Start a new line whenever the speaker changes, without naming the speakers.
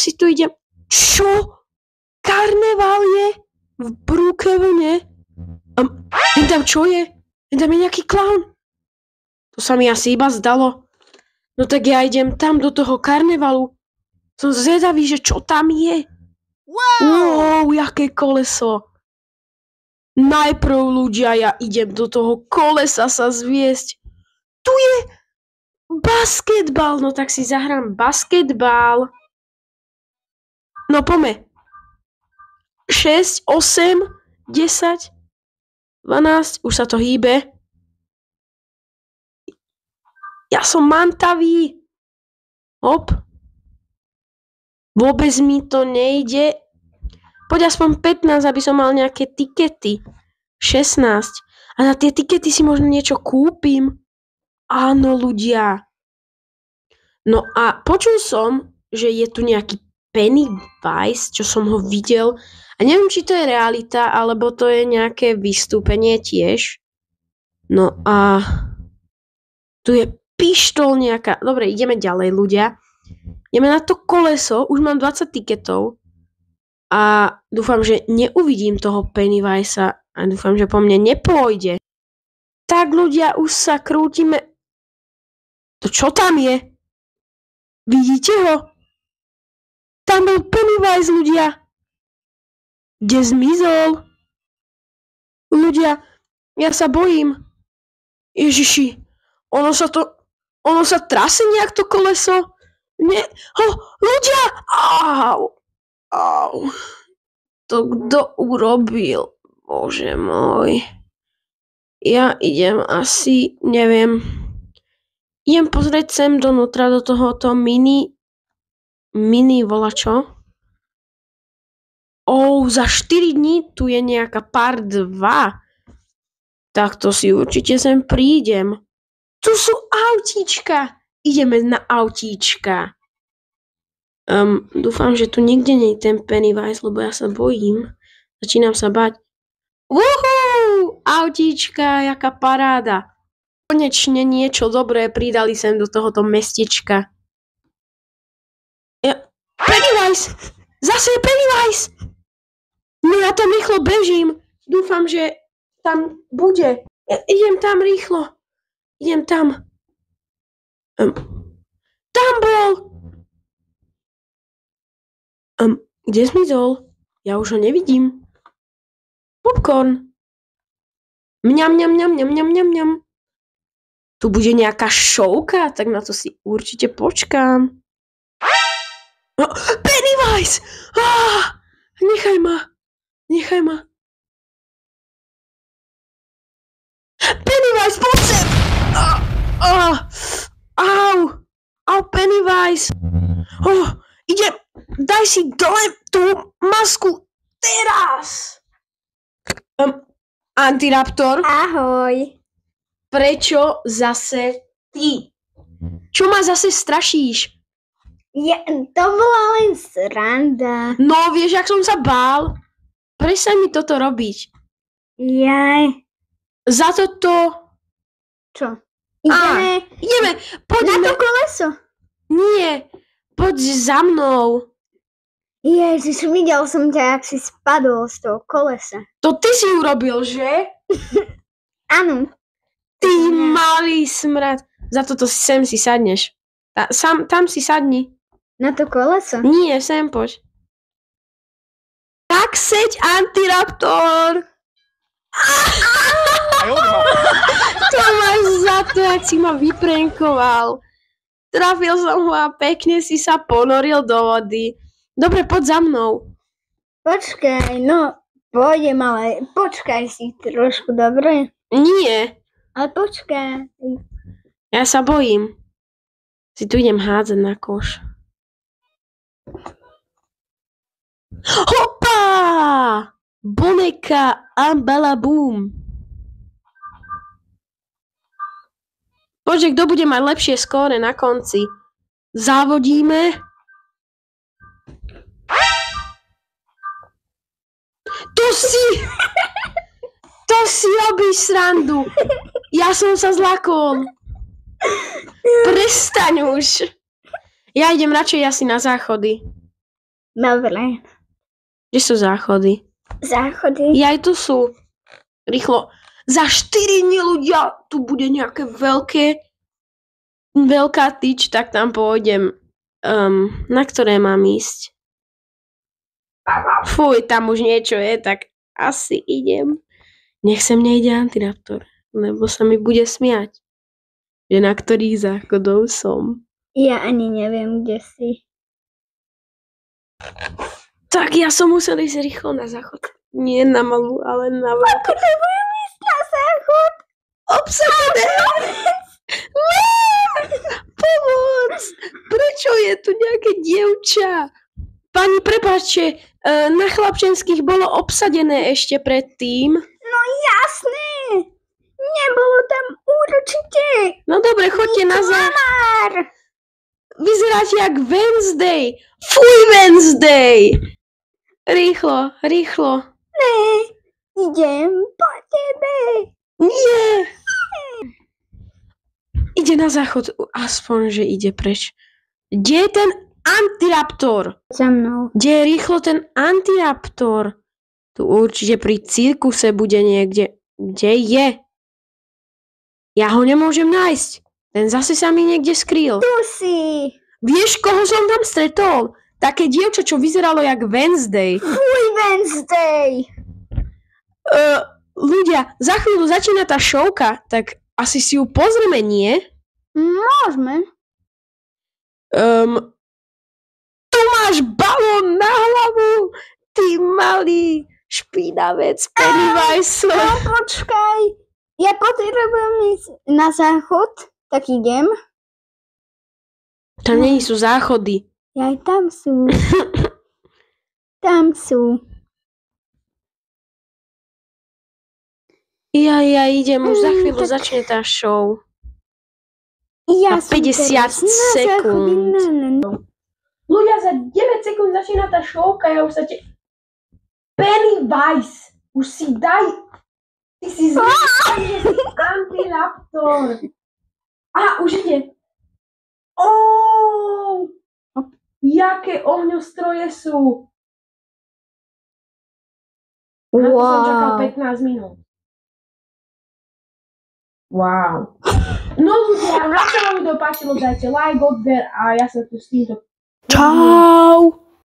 si tu idem. Čo? Karneval je v Brookhavene? Tam čo je? Tam je nejaký klaun. To sa mi asi iba zdalo. No tak ja idem tam do toho karnevalu. Som zvedavý, že čo tam je. Wow, jaké koleso. Najprv ľudia, ja idem do toho kolesa sa zviesť. Tu je basketbal. No tak si zahrám basketbal. No poďme. 6, 8, 10, 12, už sa to hýbe. Ja som mantavý. Hop. Vôbec mi to nejde. Poď aspoň 15, aby som mal nejaké tikety. 16. A za tie tikety si možno niečo kúpim. Áno, ľudia. No a počul som, že je tu nejaký Pennywise, čo som ho videl. A neviem, či to je realita, alebo to je nejaké vystúpenie tiež. No a tu je pištol nejaká. Dobre, ideme ďalej, ľudia. Ideme na to koleso, už mám 20 tiketov. A dúfam, že neuvidím toho Pennywisa. A dúfam, že po mne nepôjde. Tak, ľudia, už sa krútime. To čo tam je? Vidíte ho? Tam bol Pennywise, ľudia. Kde zmizol? Ľudia, ja sa bojím. Ježiši, ono sa trase nejak to koleso? Nie, ľudia! Au. To kto urobil? Bože môj. Ja idem asi, neviem. Idem pozrieť sem donútra do tohoto mini volačo. Za 4 dní tu je nejaká part 2. Tak to si určite sem prídem. Tu sú autíčka. Ideme na autíčka. Dúfam, že tu nikde nie je ten Pennywise, lebo ja sa bojím. Začínam sa bať. Uhú! Autíčka, jaká paráda. Konečne niečo dobré pridali sem do tohoto mestečka. Pennywise! Zase je Pennywise! No ja tam rýchlo bežím. Dúfam, že tam bude. Idem tam rýchlo. Idem tam. Tam bol! Kde zmizol? Ja už ho nevidím. Popcorn. Mňam. Tu bude nejaká šovka, tak na to si určite počkám. Pennywise! Nechaj ma. Pennywise, poď sem! Au, Pennywise! Idem, daj si dole tú masku teraz! Antiraptor?
Ahoj.
Prečo zase ty? Čo ma zase strašíš?
To bola len sranda.
No, vieš, ak som sa bál. Prestaň mi toto robiť.
Jaj.
Za toto...
Čo? Ideme.
Poďme.
Na to koleso.
Nie, poď za mnou.
Ježiš, videl som ťa, jak si spadol z toho kolesa.
To ty si urobil, že?
Áno.
Ty malý smrad. Za toto sem si sadneš. Tam si sadni.
Na to koleso?
Nie, sem poď. Tak seď, Antiraptor. To máš za to, jak si ma vyprenkoval. Trafil som ho a pekne si sa ponoril do vody. Dobre, poď za mnou.
Počkaj, pôjdem, ale počkaj si trošku, dobre?
Nie.
Ale počkaj.
Ja sa bojím. Si tu idem hádzať na koš. Hopa! Boneka Ambalabum. Poďže, kto bude mať lepšie skóre na konci? Závodíme. To si robíš srandu. Ja som sa zlakol. Prestaň už. Ja idem radšej asi na záchody.
Dobre.
Kde sú záchody?
Záchody.
Aj tu sú. Rýchlo. Za 4 dní ľudia, tu bude nejaké veľká tyč, tak tam pôjdem. Na ktoré mám ísť? Fuj, tam už niečo je, tak asi idem. Nech sem nejde Antiraptor, lebo sa mi bude smiať. Že na ktorých záchodov som.
Ja ani neviem, kde si.
Tak ja som musel ísť rýchlo na záchod. Nie na malú, ale na veľkú.
Potrebujem ísť na záchod.
Obsadené! Pomoc! Prečo je tu nejaké dievča? Pani, prepáčte, na chlapčenských bolo obsadené ešte predtým.
No jasné. Nebolo tam určite.
No dobre, choďte na záchod. Vyzeráte jak Wednesday. Fuj, Wednesday! Rýchlo, rýchlo.
Ne, idem po tebe.
Nie! Ide na záchod, aspoň, že ide preč. Kde je ten Antiraptor?
Za mnou.
Kde je rýchlo ten Antiraptor? Tu určite pri cirkuse bude niekde. Kde je? Ja ho nemôžem nájsť. Ten zase sa mi niekde skrýl.
Tu si.
Vieš, koho som tam stretol? Také dievča, čo vyzeralo jak Wednesday.
Fuj, Wednesday.
Ľudia, za chvíľu začína tá šovka, tak asi si ju pozrieme, nie?
Môžeme.
Tu máš balón na hlavu, ty malý špinavec Pennywise.
No počkaj. Ja potrebujem ísť na záchod, tak idem.
Tam nie sú záchody.
Aj tam sú. Tam sú.
Ja idem, už za chvíľu začne tá show.
Ja
Na 50 sekúnd. Ľudia, za 9 sekúnd začína tá showka, ja už sa Pennywise, už si daj. Ty si zvyšný, že si Antiraptor. Už ide. Jaké ohňostroje sú. Na to som čakal 15 minút. Wow. No ľudia, ak sa vám video páčilo, dajte like, odber a ja sa tu s týmto...
Čau.